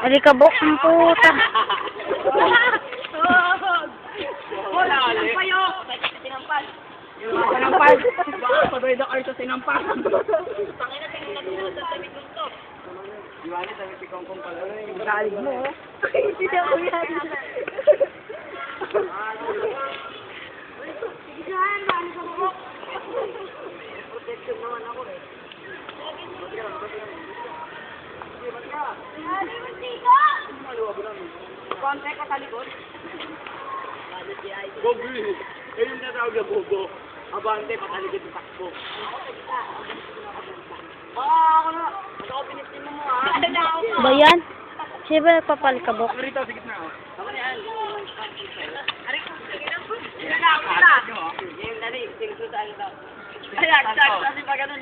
Alikabok ng puta. Wala, payo. Sinampas. Sinampas. Baka padoy na kayo sa sinampas. Tangin na tinulad sa tabi gusto. Iwani, tabi si Kongkong pala. Galig mo. Hindi na ako yan. Sigisahan, bali sa bubok. Protection naman ako eh. Konti ka sa likod. Gogo eh. Eh yung natawag na gogo. Abante, patalikod yung takbo. Ako na. Ba't ako pinistin mo ha? Ba yan? Siya ba nagpapalikabok? Ako rito, sige na ako. Ako na yan. Aray ko, sige na po. Sige na ako na. Yung dali, sige sa ano daw. Kaya, sabi pa ganun.